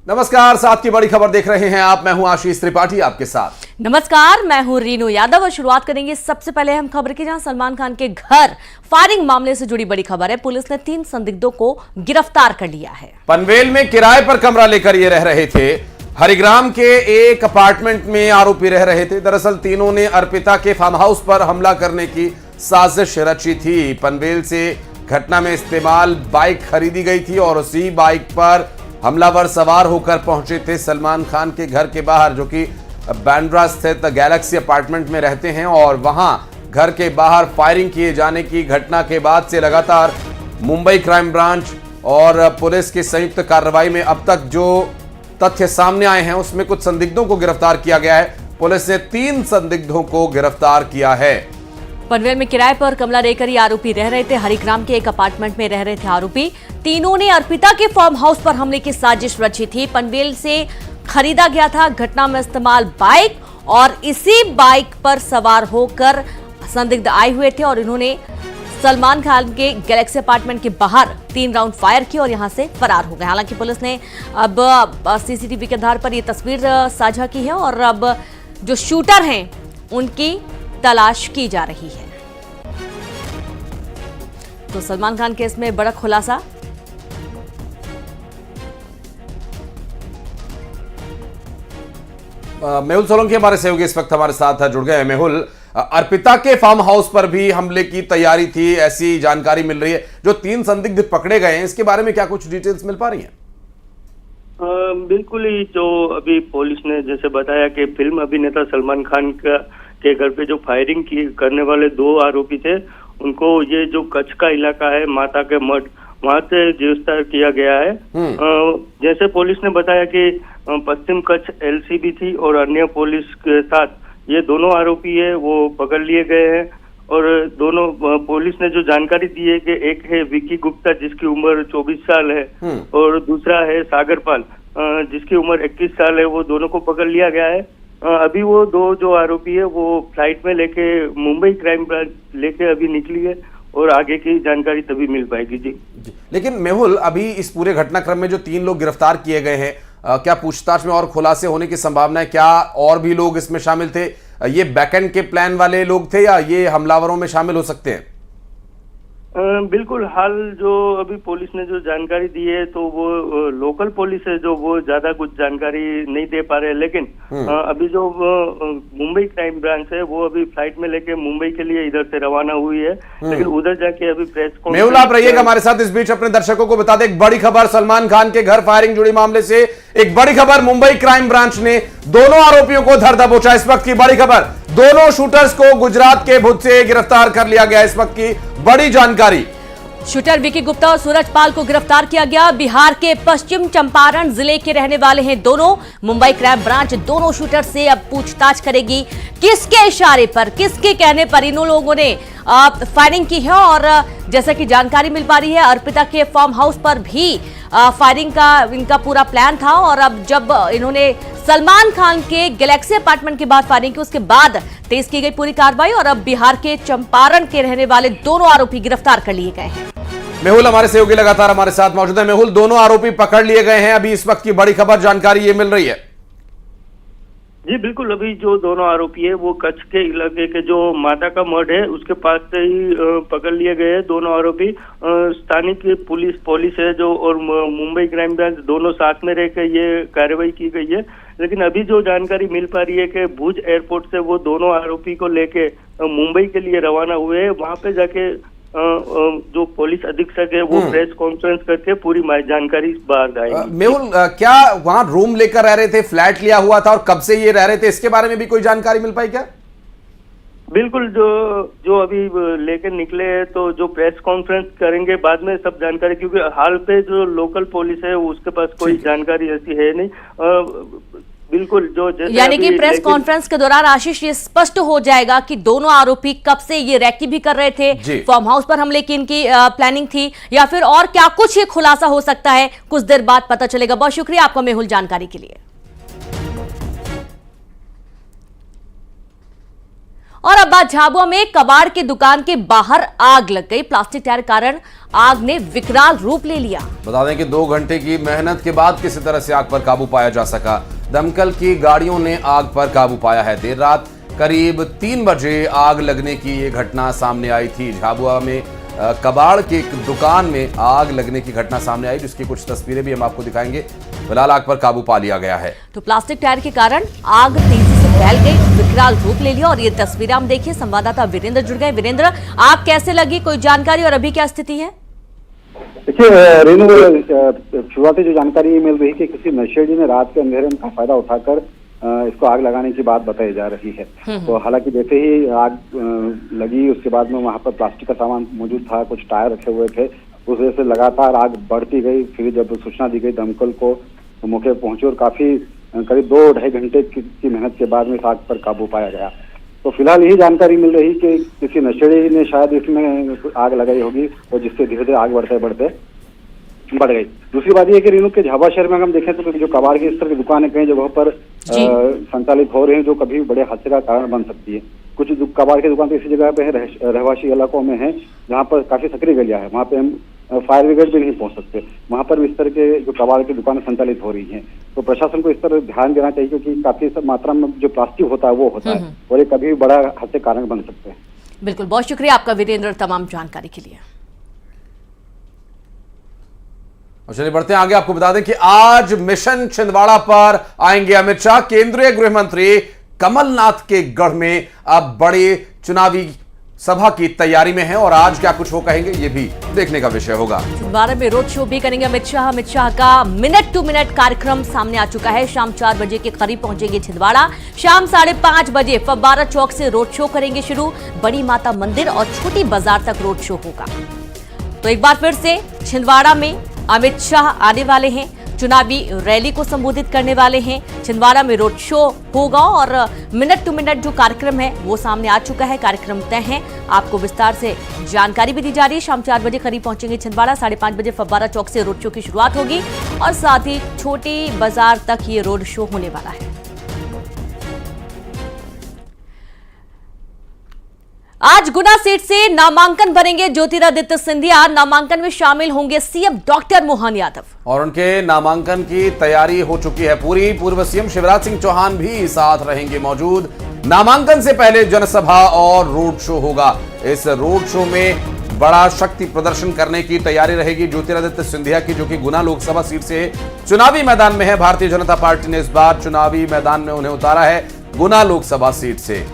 नमस्कार, साथ की बड़ी खबर देख रहे हैं आप। मैं हूं आशीष त्रिपाठी आपके साथ। नमस्कार, मैं हूं रीनू यादव और शुरुआत करेंगे सबसे पहले हम खबर की, जहां सलमान खान के घर फायरिंग मामले से जुड़ी बड़ी खबर है। पुलिस ने 3 संदिग्धों को गिरफ्तार कर लिया है। पनवेल में किराए पर कमरा लेकर ये रह रहे थे। हरिग्राम के एक अपार्टमेंट में आरोपी रह रहे थे। दरअसल तीनों ने अर्पिता के फार्म हाउस पर हमला करने की साजिश रची थी। पनवेल से घटना में इस्तेमाल बाइक खरीदी गई थी और उसी बाइक पर हमलावर सवार होकर पहुंचे थे सलमान खान के घर के बाहर, जो कि बांद्रा स्थित गैलेक्सी अपार्टमेंट में रहते हैं। और वहां घर के बाहर फायरिंग किए जाने की घटना के बाद से लगातार मुंबई क्राइम ब्रांच और पुलिस की संयुक्त कार्रवाई में अब तक जो तथ्य सामने आए हैं उसमें कुछ संदिग्धों को गिरफ्तार किया गया है। पुलिस ने 3 संदिग्धों को गिरफ्तार किया है। पनवेल में किराए पर कमरा लेकर ये आरोपी रह रहे थे। हरिग्राम के एक अपार्टमेंट में रह रहे थे आरोपी। तीनों ने अर्पिता के फार्म हाउस पर हमले की साजिश रची थी। पनवेल से खरीदा गया था घटना में इस्तेमाल बाइक और इसी बाइक पर सवार होकर संदिग्ध आए हुए थे और इन्होंने सलमान खान के गैलेक्सी अपार्टमेंट के बाहर 3 राउंड फायर किए और यहां से फरार हो गए। हालांकि पुलिस ने अब सीसीटीवी के आधार पर यह तस्वीर साझा की है और अब जो शूटर हैं उनकी तलाश की जा रही है। तो सलमान खान केस में बड़ा खुलासा। मेहुल सोलंकी हमारे सहयोगी इस वक्त हमारे साथ जुड़ गए हैं। मेहुल, अर्पिता के फार्म हाउस पर भी हमले की तैयारी थी, ऐसी जानकारी मिल रही है। जो 3 संदिग्ध पकड़े गए हैं, इसके बारे में क्या कुछ डिटेल्स मिल पा रही हैं? बिल्कुल ही, जो अभी पुलिस ने जैसे बताया कि फिल्म अभिनेता सलमान खान के घर पे जो फायरिंग करने वाले 2 आरोपी थे, उनको ये जो कच्छ का इलाका है माता के मठ, वहां से गिरफ्तार किया गया है। जैसे पुलिस ने बताया कि पश्चिम कच्छ एलसीबी थी और अन्य पुलिस के साथ ये दोनों आरोपी है वो पकड़ लिए गए हैं। और दोनों पुलिस ने जो जानकारी दी है कि एक है विकी गुप्ता जिसकी उम्र 24 साल है और दूसरा है सागर पाल जिसकी उम्र 21 साल है। वो दोनों को पकड़ लिया गया है। अभी वो 2 जो आरोपी है वो फ्लाइट में लेके मुंबई क्राइम ब्रांच लेके अभी निकली है और आगे की जानकारी तभी मिल पाएगी। जी। लेकिन मेहुल, अभी इस पूरे घटनाक्रम में जो 3 लोग गिरफ्तार किए गए हैं, क्या पूछताछ में और खुलासे होने की संभावना है? क्या और भी लोग इसमें शामिल थे? ये बैकएंड के प्लान वाले लोग थे या ये हमलावरों में शामिल हो सकते हैं? बिल्कुल, हाल जो अभी पुलिस ने जो जानकारी दी है तो वो लोकल पुलिस है जो वो ज्यादा कुछ जानकारी नहीं दे पा रहे हैं। लेकिन अभी जो मुंबई क्राइम ब्रांच है वो अभी फ्लाइट में लेके मुंबई के लिए इधर से रवाना हुई है। लेकिन उधर जाके अभी प्रेस कॉन्फ्रेंस। मेहुल, आप रहिएगा हमारे साथ। इस बीच अपने दर्शकों को बता दें एक बड़ी खबर सलमान खान के घर फायरिंग जुड़ी मामले से। एक बड़ी खबर, मुंबई क्राइम ब्रांच ने दोनों आरोपियों को धर दबोचा। इस वक्त की बड़ी खबर, दोनों शूटर्स को गुजरात के भुज से गिरफ्तार कर लिया गया। इस वक्त की बड़ी जानकारी, शूटर विकी गुप्ता और सूरज पाल को गिरफ्तार किया गया। बिहार के पश्चिम चंपारण जिले के रहने वाले हैं दोनों। मुंबई क्राइम ब्रांच दोनों शूटर से अब पूछताछ करेगी। किसके इशारे पर, किसके कहने पर इन लोगों ने फायरिंग की है। और जैसा कि जानकारी मिल पा रही है, अर्पिता के फार्म हाउस पर भी फायरिंग का इनका पूरा प्लान था। और अब जब इन्होंने सलमान खान के गैलेक्सी अपार्टमेंट के बाद फायरिंग की, उसके बाद तेज की गई पूरी कार्रवाई और अब बिहार के चंपारण के रहने वाले दोनों आरोपी गिरफ्तार कर लिए गए हैं। मेहुल हमारे सहयोगी लगातार हमारे साथ मौजूद है। मेहुल, दोनों आरोपी पकड़ लिए गए हैं। अभी इस वक्त की बड़ी खबर, जानकारी ये मिल रही है। जी बिल्कुल, अभी जो दोनों आरोपी है वो कच्छ के इलाके के जो माता का मठ है उसके पास से ही पकड़ लिए गए हैं दोनों आरोपी। स्थानीय पुलिस है जो और मुंबई क्राइम ब्रांच दोनों साथ में रहकर ये कार्रवाई की गई है। लेकिन अभी जो जानकारी मिल पा रही है कि भुज एयरपोर्ट से वो दोनों आरोपी को लेके मुंबई के लिए रवाना हुए हैं। वहां पे जाके जो पुलिस अधीक्षक है वो प्रेस कॉन्फ्रेंस करके पूरी जानकारी बाहर आएगी। मेहुल, क्या वहां रूम लेकर रह रहे थे, फ्लैट लिया हुआ था और कब से ये रह रहे थे, इसके बारे में भी कोई जानकारी मिल पाई क्या? बिल्कुल, जो अभी लेकर निकले हैं तो जो प्रेस कॉन्फ्रेंस करेंगे बाद में सब जानकारी, क्योंकि हाल पे जो लोकल पुलिस है उसके पास कोई जानकारी ऐसी है नहीं। बिल्कुल, यानी कि प्रेस कॉन्फ्रेंस के दौरान आशीष ये स्पष्ट हो जाएगा कि दोनों आरोपी कब से ये रैकी भी कर रहे थे, फार्म हाउस पर हमले की इनकी प्लानिंग थी या फिर और क्या कुछ ये खुलासा हो सकता है, कुछ देर बाद पता चलेगा। बहुत शुक्रिया आपका मेहुल जानकारी के लिए। और अब बात झाबुआ में कबाड़ की दुकान के बाहर आग लग गई। प्लास्टिक टायर कारण आग ने विकराल रूप ले लिया। बता दें कि 2 घंटे की मेहनत के बाद किसी तरह से आग पर काबू पाया जा सका। दमकल की गाड़ियों ने आग पर काबू पाया है। देर रात करीब 3 बजे आग लगने की ये घटना सामने आई थी। झाबुआ में कबाड़ की एक दुकान में आग लगने की घटना सामने आई, जिसकी कुछ तस्वीरें भी हम आपको दिखाएंगे। फिलहाल आग पर काबू पा लिया गया है। तो प्लास्टिक टायर के कारण आग तेजी से फैल गई, विकराल रूप ले लिया। और ये तस्वीरें हम देखिए, संवाददाता वीरेंद्र जुड़ गए। वीरेंद्र, आग कैसे लगी, कोई जानकारी और अभी क्या स्थिति है? देखिए रेणु, शुरुआती जो जानकारी मिल रही है कि किसी नशेड़ी ने रात के अंधेरे का फायदा उठाकर इसको आग लगाने की बात बताई जा रही है। तो हालांकि जैसे ही आग लगी उसके बाद में वहां पर प्लास्टिक का सामान मौजूद था, कुछ टायर रखे हुए थे, उस वजह से लगातार आग बढ़ती गई। फिर जब सूचना दी गई दमकल को, तो मौके पर पहुंचे और काफी करीब 2-2.5 घंटे की मेहनत के बाद में इस आग पर काबू पाया गया। तो फिलहाल यही जानकारी मिल रही कि किसी नशेड़ी ने शायद इसमें आग लगाई होगी और जिससे धीरे धीरे आग बढ़ते बढ़ते बढ़ गई। दूसरी बात यह कि रेणु के झाबुआ शहर में हम देखें तो जो कबाड़ की इस तरह की दुकानें कई जगहों पर संचालित हो रही हैं, जो कभी बड़े हादसे का कारण बन सकती है। कुछ कबाड़ की दुकान तो इसी जगह पे है, रहवासी इलाकों में है, जहाँ पर काफी सक्रिय गलियां है। वहाँ पे हम फायर ब्रिगेड भी नहीं पहुंच सकते। वहाँ पर भी इस तरह के जो कबाड़ की दुकानें संचालित हो रही हैं, तो प्रशासन को इस तरह ध्यान देना चाहिए, क्योंकि काफी मात्रा में जो प्लास्टिक होता है वो होता है और ये कभी बड़ा हादसे कारण बन सकते हैं। बिल्कुल, बहुत शुक्रिया आपका वीरेंद्र तमाम जानकारी के लिए। और चलिए बढ़ते हैं आगे। आपको बता दें कि आज मिशन छिंदवाड़ा पर आएंगे अमित शाह। केंद्रीय गृह मंत्री कमलनाथ के गढ़ में अब बड़ी चुनावी सभा की तैयारी में है और आज क्या कुछ वो कहेंगे ये भी देखने का विषय होगा। छिंदवाड़ा में रोड शो भी करेंगे अमित शाह। अमित शाह का मिनट टू मिनट कार्यक्रम सामने आ चुका है। शाम 4 बजे के करीब पहुंचेंगे छिंदवाड़ा। शाम 5:30 बजे फव्वारा चौक से रोड शो करेंगे शुरू। बड़ी माता मंदिर और छोटी बाजार तक रोड शो होगा। तो एक बार फिर से छिंदवाड़ा में अमित शाह आने वाले हैं, चुनावी रैली को संबोधित करने वाले हैं। छिंदवाड़ा में रोड शो होगा और मिनट टू मिनट जो कार्यक्रम है वो सामने आ चुका है। कार्यक्रम तय है, आपको विस्तार से जानकारी भी दी जा रही है। शाम 4 बजे करीब पहुंचेंगे छिंदवाड़ा। 5:30 बजे फव्वारा चौक से रोड शो की शुरुआत होगी और साथ ही छोटी बाजार तक ये रोड शो होने वाला है। आज गुना सीट से नामांकन भरेंगे ज्योतिरादित्य सिंधिया। नामांकन में शामिल होंगे सीएम डॉक्टर मोहन यादव और उनके नामांकन की तैयारी हो चुकी है पूरी। पूर्व सीएम शिवराज सिंह चौहान भी साथ रहेंगे मौजूद। नामांकन से पहले जनसभा और रोड शो होगा। इस रोड शो में बड़ा शक्ति प्रदर्शन करने की तैयारी रहेगी ज्योतिरादित्य सिंधिया की, जो कि गुना लोकसभा सीट से चुनावी मैदान में है। भारतीय जनता पार्टी ने इस बार चुनावी मैदान में उन्हें उतारा है गुना लोकसभा सीट से।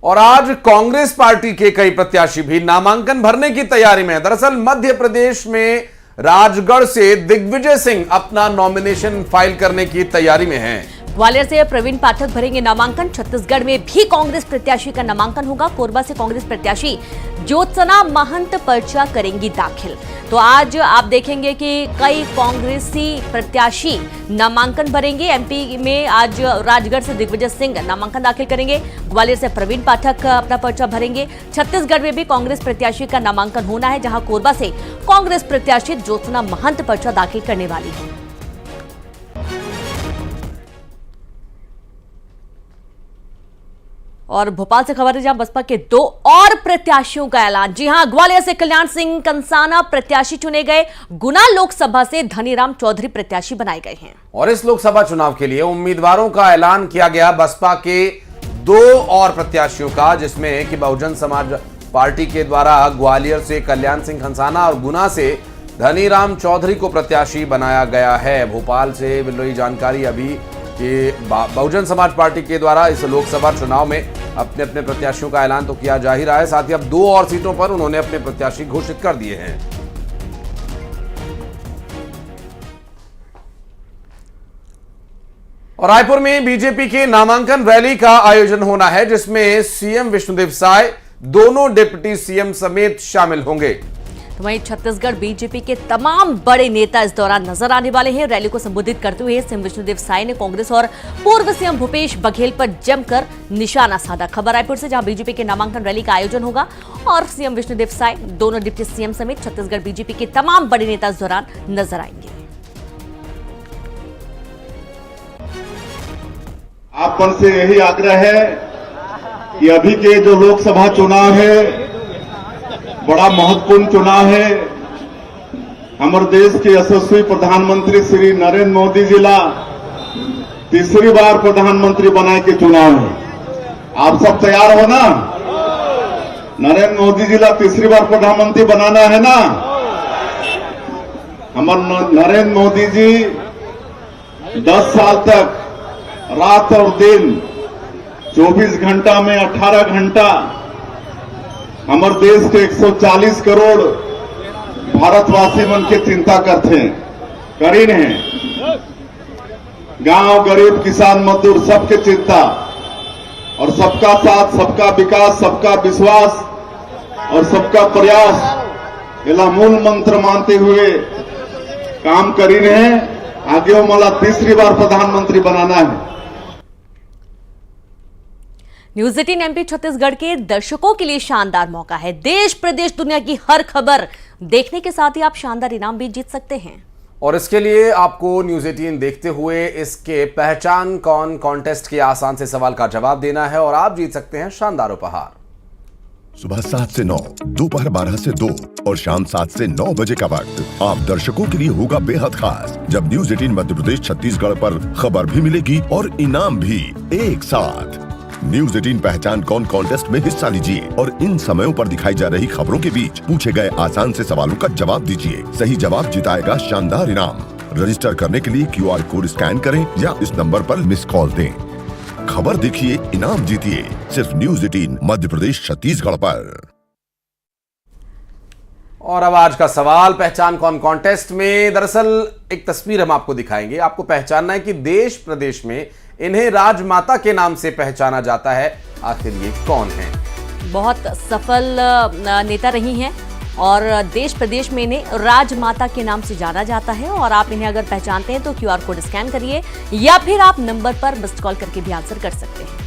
और आज कांग्रेस पार्टी के कई प्रत्याशी भी नामांकन भरने की तैयारी में हैं। दरअसल मध्य प्रदेश में राजगढ़ से दिग्विजय सिंह अपना नॉमिनेशन फाइल करने की तैयारी में हैं। ग्वालियर से प्रवीण पाठक भरेंगे नामांकन। छत्तीसगढ़ में भी कांग्रेस प्रत्याशी का नामांकन होगा। कोरबा से कांग्रेस प्रत्याशी ज्योत्सना महंत पर्चा करेंगी दाखिल। तो आज आप देखेंगे कि कई कांग्रेसी प्रत्याशी नामांकन भरेंगे। एमपी में आज राजगढ़ से दिग्विजय सिंह नामांकन दाखिल करेंगे। ग्वालियर से प्रवीण पाठक अपना पर्चा भरेंगे। छत्तीसगढ़ में भी कांग्रेस प्रत्याशी का नामांकन होना है, जहां कोरबा से कांग्रेस प्रत्याशी ज्योत्सना महंत पर्चा दाखिल करने वाली है। और भोपाल से खबर है, जहां बसपा के 2 और प्रत्याशियों का ऐलान। जी हां, ग्वालियर से कल्याण सिंह कंसाना प्रत्याशी चुने गए। गुना लोकसभा से धनीराम चौधरी प्रत्याशी बनाए गए हैं। और इस लोकसभा चुनाव के लिए उम्मीदवारों का ऐलान किया गया बसपा के 2 और प्रत्याशियों का, जिसमें कि बहुजन समाज पार्टी के द्वारा ग्वालियर से कल्याण सिंह कंसाना और गुना से धनीराम चौधरी को प्रत्याशी बनाया गया है। भोपाल से मिल रही जानकारी अभी कि बहुजन समाज पार्टी के द्वारा इस लोकसभा चुनाव में अपने अपने प्रत्याशियों का ऐलान तो किया जा ही रहा है, साथ ही अब 2 और सीटों पर उन्होंने अपने प्रत्याशी घोषित कर दिए हैं। और रायपुर में बीजेपी की नामांकन रैली का आयोजन होना है, जिसमें सीएम विष्णुदेव साय, दोनों डिप्टी सीएम समेत शामिल होंगे। तो वहीं छत्तीसगढ़ बीजेपी के तमाम बड़े नेता इस दौरान नजर आने वाले हैं। रैली को संबोधित करते हुए सीएम विष्णुदेव साय ने कांग्रेस और पूर्व सीएम भूपेश बघेल पर जमकर निशाना साधा। खबर रायपुर से, जहां बीजेपी के नामांकन रैली का आयोजन होगा और सीएम विष्णुदेव साय, दोनों डिप्टी सीएम समेत छत्तीसगढ़ बीजेपी के तमाम बड़े नेता इस दौरान नजर आएंगे। आप मन से यही आग्रह है कि अभी के जो लोकसभा चुनाव है बड़ा महत्वपूर्ण चुनाव है। हमारे देश के यशस्वी प्रधानमंत्री श्री नरेंद्र मोदी जी ला तीसरी बार प्रधानमंत्री बनाए के चुनाव है। आप सब तैयार हो ना? नरेंद्र मोदी जी ला तीसरी बार प्रधानमंत्री बनाना है ना? हमारे नरेंद्र मोदी जी 10 साल तक रात और दिन 24 घंटा में 18 घंटा हमारे देश के 140 करोड़ भारतवासी मन के चिंता करते हैं, करीन हैं। गांव, गरीब, किसान, मजदूर सबके चिंता और सबका साथ, सबका विकास, सबका विश्वास और सबका प्रयास इला मूल मंत्र मानते हुए काम करीन है। आगे वो मला तीसरी बार प्रधानमंत्री बनाना है। न्यूज 18 एमपी छत्तीसगढ़ के दर्शकों के लिए शानदार मौका है। देश प्रदेश दुनिया की हर खबर देखने के साथ ही आप शानदार इनाम भी जीत सकते हैं। और इसके लिए आपको न्यूज 18 देखते हुए इसके पहचान कौन कॉन्टेस्ट के आसान से सवाल का जवाब देना है और आप जीत सकते हैं शानदार उपहार। सुबह 7 से 9, दोपहर 12 से 2 और शाम 7 से 9 बजे का वक्त आप दर्शकों के लिए होगा बेहद खास, जब न्यूज 18 मध्य प्रदेश छत्तीसगढ़ पर खबर भी मिलेगी और इनाम भी एक साथ। न्यूज 18 पहचान कौन कॉन्टेस्ट में हिस्सा लीजिए और इन समयों पर दिखाई जा रही खबरों के बीच पूछे गए आसान से सवालों का जवाब दीजिए। सही जवाब जिताएगा शानदार इनाम। रजिस्टर करने के लिए QR कोड स्कैन करें या इस नंबर पर मिस कॉल दें। खबर देखिए, इनाम जीतिए, सिर्फ न्यूज 18 मध्य प्रदेश छत्तीसगढ़ पर। और अब आज का सवाल पहचान कौन कॉन्टेस्ट में दरअसल एक तस्वीर हम आपको दिखाएंगे। आपको पहचानना है कि देश प्रदेश में इन्हें राजमाता के नाम से पहचाना जाता है। आखिर ये कौन है? बहुत सफल नेता रही हैं और देश प्रदेश में इन्हें राजमाता के नाम से जाना जाता है। और आप इन्हें अगर पहचानते हैं तो QR कोड स्कैन करिए या फिर आप नंबर पर मिस्ड कॉल करके भी आंसर कर सकते हैं।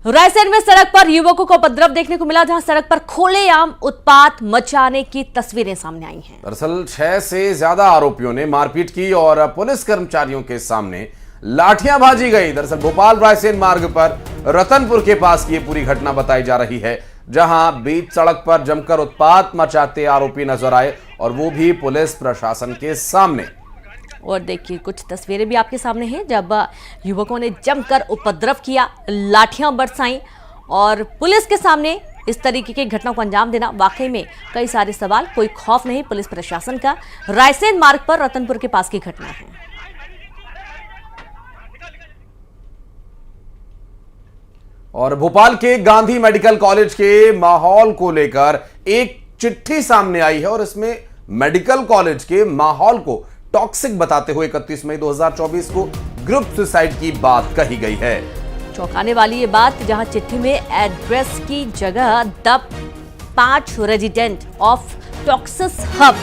रायसेन में सड़क पर युवकों को उपद्रव देखने को मिला, जहां सड़क पर खुलेआम उत्पात मचाने की तस्वीरें सामने आई हैं। दरअसल 6 से ज्यादा आरोपियों ने मारपीट की और पुलिस कर्मचारियों के सामने लाठियां भाजी गई। दरअसल भोपाल रायसेन मार्ग पर रतनपुर के पास की ये पूरी घटना बताई जा रही है, जहां बीच सड़क पर जमकर उत्पात मचाते आरोपी नजर आए और वो भी पुलिस प्रशासन के सामने। और देखिए कुछ तस्वीरें भी आपके सामने हैं जब युवकों ने जमकर उपद्रव किया, लाठियां बरसाई और पुलिस के सामने इस तरीके की घटना को अंजाम देना। वाकई में कई सारे सवाल, कोई खौफ नहीं पुलिस प्रशासन का। रायसेन मार्ग पर रतनपुर के पास की घटना है। और भोपाल के गांधी मेडिकल कॉलेज के माहौल को लेकर एक चिट्ठी सामने आई है और इसमें मेडिकल कॉलेज के माहौल को टॉक्सिक बताते हुए 31 मई 2024 को ग्रुप सुसाइड की बात कही गई है। चौंकाने वाली ये बात, जहां चिट्ठी में एड्रेस की जगह the 5 resident of toxins hub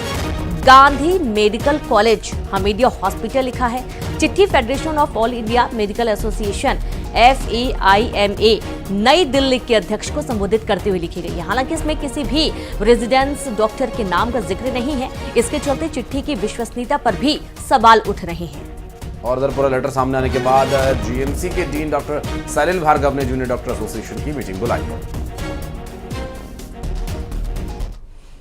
Gandhi medical college Hamidia hospital लिखा है। चिट्ठी federation of all India medical association FAIMA नई दिल्ली के अध्यक्ष को संबोधित करते हुए लिखी गई है। हालांकि इसमें किसी भी रेजिडेंस डॉक्टर के नाम का जिक्र नहीं है। इसके चलते चिट्ठी की विश्वसनीयता पर भी सवाल उठ रहे हैं। और इधर पूरा लेटर सामने आने के बाद GMC के डीन डॉक्टर सैलिल भार्गव ने जूनियर डॉक्टर एसोसिएशन की मीटिंग बुलाई है।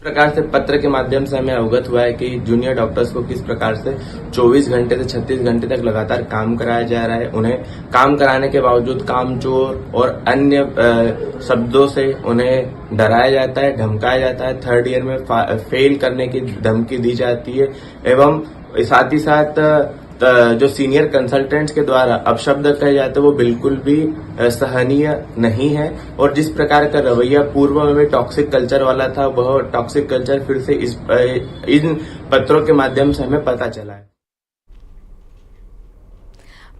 प्रकार से पत्र के माध्यम से हमें अवगत हुआ है कि जूनियर डॉक्टर्स को किस प्रकार से 24 घंटे से 36 घंटे तक लगातार काम कराया जा रहा है। उन्हें काम कराने के बावजूद कामचोर और अन्य शब्दों से उन्हें डराया जाता है, धमकाया जाता है। 3rd ईयर में फेल करने की धमकी दी जाती है एवं साथ ही साथ जो सीनियर कंसल्टेंट्स के द्वारा अपशब्द कहे जाते हैं वो बिल्कुल भी सहनीय नहीं है। और जिस प्रकार का रवैया पूर्व में टॉक्सिक कल्चर वाला था, वह टॉक्सिक कल्चर फिर से इन पत्रों के माध्यम से हमें पता चला है।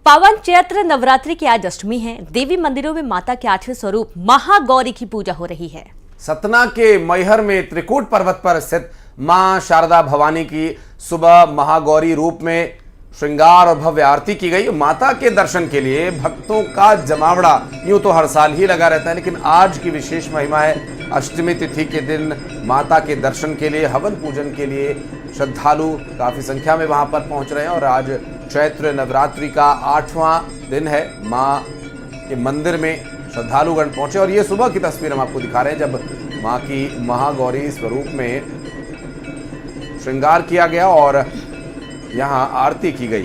पावन चैत्र नवरात्रि की आज अष्टमी है। देवी मंदिरों में माता के 8वें स्वरूप महागौरी की पूजा हो रही है। सतना के मैहर में त्रिकूट पर्वत पर स्थित मां शारदा भवानी की सुबह महागौरी रूप में श्रृंगार और भव्य आरती की गई। माता के दर्शन के लिए भक्तों का जमावड़ा यूं तो हर साल ही लगा रहता है, लेकिन आज की विशेष महिमा है। अष्टमी तिथि के दिन माता के दर्शन के लिए, हवन पूजन के लिए श्रद्धालु काफी संख्या में वहां पर पहुंच रहे हैं। और आज चैत्र नवरात्रि का 8वां दिन है। मां के मंदिर में श्रद्धालुगण पहुंचे और ये सुबह की तस्वीर हम आपको दिखा रहे हैं, जब मां की महागौरी स्वरूप में श्रृंगार किया गया और यहाँ आरती की गई।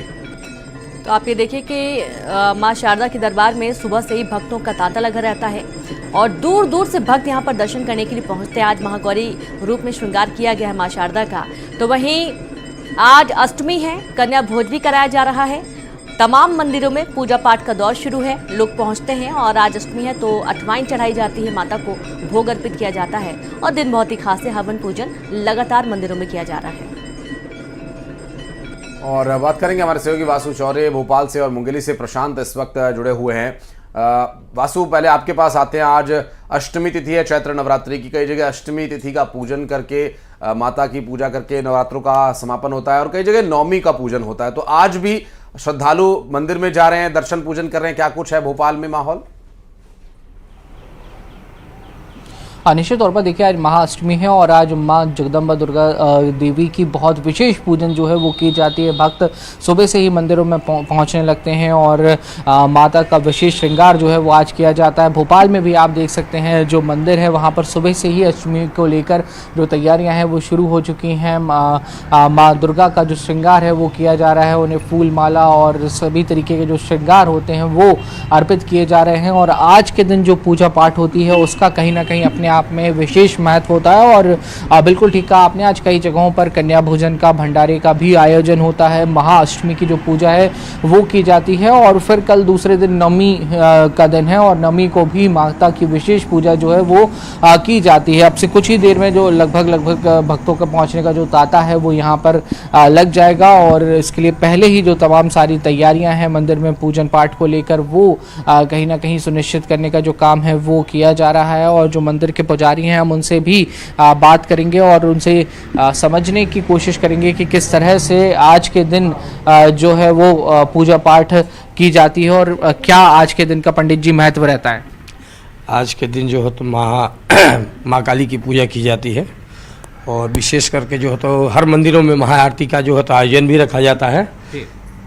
तो आप ये देखिए कि मां शारदा के दरबार में सुबह से ही भक्तों का तांता लगा रहता है और दूर दूर से भक्त यहाँ पर दर्शन करने के लिए पहुंचते हैं। आज महागौरी रूप में श्रृंगार किया गया है मां शारदा का। तो वहीं आज अष्टमी है, कन्या भोज भी कराया जा रहा है। तमाम मंदिरों में पूजा पाठ का दौर शुरू है, लोग पहुंचते हैं और आज अष्टमी है तो अठवाइन चढ़ाई जाती है, माता को भोग अर्पित किया जाता है और दिन बहुत ही खास है। हवन पूजन लगातार मंदिरों में किया जा रहा है। और बात करेंगे हमारे सहयोगी वासु चौरे भोपाल से और मुंगेली से प्रशांत इस वक्त जुड़े हुए हैं। वासु, पहले आपके पास आते हैं। आज अष्टमी तिथि है चैत्र नवरात्रि की। कई जगह अष्टमी तिथि का पूजन करके, माता की पूजा करके नवरात्रों का समापन होता है और कई जगह नवमी का पूजन होता है। तो आज भी श्रद्धालु मंदिर में जा रहे हैं, दर्शन पूजन कर रहे हैं। क्या कुछ है भोपाल में माहौल? निश्चित तौर पर देखिए आज महाअष्टमी है और आज माँ जगदम्बा दुर्गा देवी की बहुत विशेष पूजन जो है वो की जाती है। भक्त सुबह से ही मंदिरों में पहुंचने लगते हैं और माता का विशेष श्रृंगार जो है वो आज किया जाता है। भोपाल में भी आप देख सकते हैं जो मंदिर है वहाँ पर सुबह से ही अष्टमी को लेकर जो तैयारियाँ हैं वो शुरू हो चुकी हैं। माँ दुर्गा का जो श्रृंगार है वो किया जा रहा है, उन्हें फूल माला और सभी तरीके के जो श्रृंगार होते हैं वो अर्पित किए जा रहे हैं। और आज के दिन जो पूजा पाठ होती है उसका कहीं ना कहीं अपने आप में विशेष महत्व होता है। और बिल्कुल ठीक कहा आपने, आज कई जगहों पर कन्या भोजन का, भंडारे का भी आयोजन होता है। महाअष्टमी की जो पूजा है वो की जाती है और फिर कल दूसरे दिन नवमी का दिन है और नवमी को भी माता की विशेष पूजा जो है वो की जाती है। अब से कुछ ही देर में जो लगभग भक्तों का पहुंचने का जो तांता है वो यहाँ पर लग जाएगा और इसके लिए पहले ही जो तमाम सारी तैयारियां हैं मंदिर में पूजन पाठ को लेकर वो कहीं ना कहीं सुनिश्चित करने का जो काम है वो किया जा रहा है। और जो मंदिर के पुजारी हैं हम उनसे भी बात करेंगे और उनसे समझने की कोशिश करेंगे कि किस तरह से आज के दिन जो है वो पूजा पाठ की जाती है और क्या आज के दिन का पंडित जी महत्व रहता है। आज के दिन जो है तो माँ काली की पूजा की जाती है और विशेष करके जो है तो हर मंदिरों में महाआरती का जो है तो आयोजन भी रखा जाता है।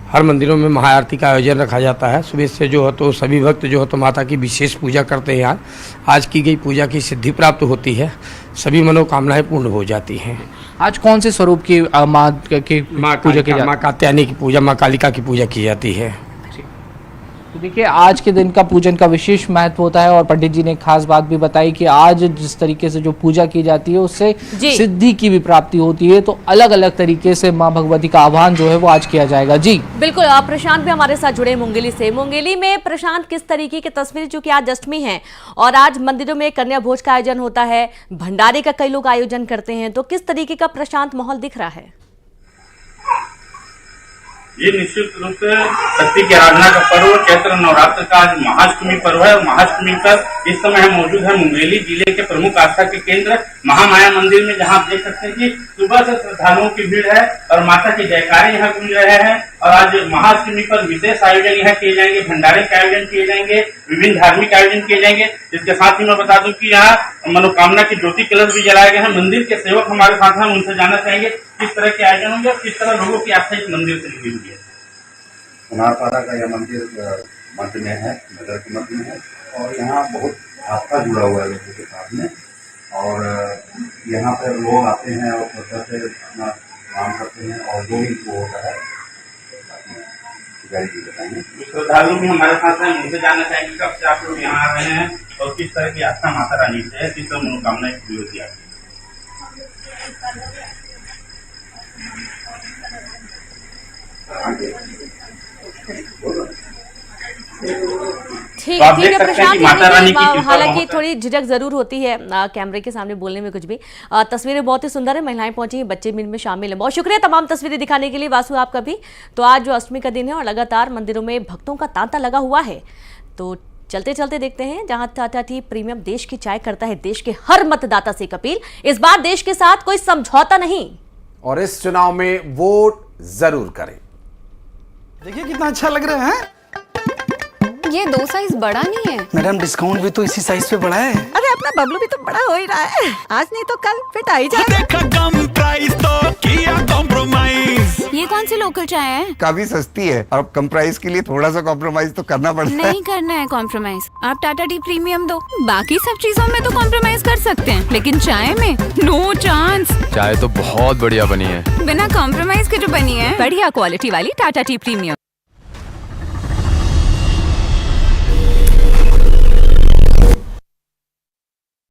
हर मंदिरों में महाआरती का आयोजन रखा जाता है। सुबह से जो है तो सभी भक्त जो है तो माता की विशेष पूजा करते हैं। आज की गई पूजा की सिद्धि प्राप्त होती है, सभी मनोकामनाएं पूर्ण हो जाती हैं। आज कौन से स्वरूप की माँ की पूजा की जाती है? माँ कात्यायनी की पूजा, माँ कालिका की पूजा की जाती है। तो देखिए आज के दिन का पूजन का विशेष महत्व होता है और पंडित जी ने खास बात भी बताई कि आज जिस तरीके से जो पूजा की जाती है उससे सिद्धि की भी प्राप्ति होती है। तो अलग अलग तरीके से मां भगवती का आह्वान जो है वो आज किया जाएगा। जी बिल्कुल, प्रशांत भी हमारे साथ जुड़े मुंगेली से। मुंगेली में प्रशांत, किस तरीके की तस्वीर, चूंकि आज अष्टमी है और आज मंदिरों में कन्या भोज का आयोजन होता है, भंडारे का कई लोग आयोजन करते हैं, तो किस तरीके का प्रशांत माहौल दिख रहा है? ये निश्चित रूप से शक्ति की आराधना का पर्व, चैत्र नवरात्र का आज महाअष्टमी पर्व है। महाअष्टमी पर इस समय हम मौजूद है मुंगेली जिले के प्रमुख आस्था के केंद्र महामाया मंदिर में, जहां आप देख सकते हैं कि सुबह से श्रद्धालुओं की भीड़ है और माता की जयकारे यहाँ गूंज रहे हैं। और आज महाअष्टमी पर विशेष आयोजन यहाँ किए जाएंगे, भंडारे के आयोजन किए जाएंगे, विभिन्न धार्मिक आयोजन किए जाएंगे। इसके साथ ही मैं बता दूं कि यहाँ मनोकामना की ज्योति कलश भी जलाए गए हैं। मंदिर के सेवक हमारे साथ हैं, उनसे जानना चाहेंगे किस तरह के आयोजन होंगे और किस तरह लोगों की आस्था इस मंदिर से जुड़ी हुई है। कुमारपाड़ा का यह मंदिर मध्य में है, नगर के मध्य में है और यहाँ बहुत आस्था जुड़ा हुआ है लोगों के साथ में। और यहाँ पर लोग आते हैं और श्रद्धा से अपना काम करते हैं और जो भी वो होता है जी बताएंगे। श्रद्धालु भी हमारे साथ हैं, उनसे जानना चाहेंगे कब से आप लोग यहाँ आ रहे हैं और किस तरह की आस्था माता रानी से है, किस तरह मनोकामनाएं पूरी होती है। ठीक है प्रशांत, हालांकि थोड़ी झिझक जरूर होती है कैमरे के सामने बोलने में कुछ भी। तस्वीरें बहुत ही सुंदर है, महिलाएं पहुंची हैं, बच्चे भी इनमें शामिल हैं। बहुत शुक्रिया तमाम तस्वीरें दिखाने के लिए वासु आपका भी। तो आज जो अष्टमी का दिन है और लगातार मंदिरों में भक्तों का तांता लगा हुआ है। तो चलते चलते देखते हैं, जहां टाटा टी प्रीमियम देश की चाय करता है देश के हर मतदाता से अपील, इस बार देश के साथ कोई समझौता नहीं और इस चुनाव में वोट जरूर करें। देखिए कितना अच्छा लग रहा है। ये 2 साइज बड़ा नहीं है। मैडम डिस्काउंट भी तो इसी साइज पे बड़ा है। अरे अपना बबलू भी तो बड़ा हो ही रहा है, आज नहीं तो कल फिट आ ही जाए। देखा कम प्राइस तो किया कॉम्प्रोमाइज। ये कौन सी लोकल चाय है? काफी सस्ती है और कम प्राइस के लिए थोड़ा सा कॉम्प्रोमाइज तो करना पड़ता है। नहीं करना है कॉम्प्रोमाइज, आप टाटा टी प्रीमियम दो। बाकी सब चीजों में तो कॉम्प्रोमाइज कर सकते हैं, लेकिन चाय में नो चांस। चाय तो बहुत बढ़िया बनी है, बिना कॉम्प्रोमाइज के जो बनी है। बढ़िया क्वालिटी वाली टाटा टी प्रीमियम।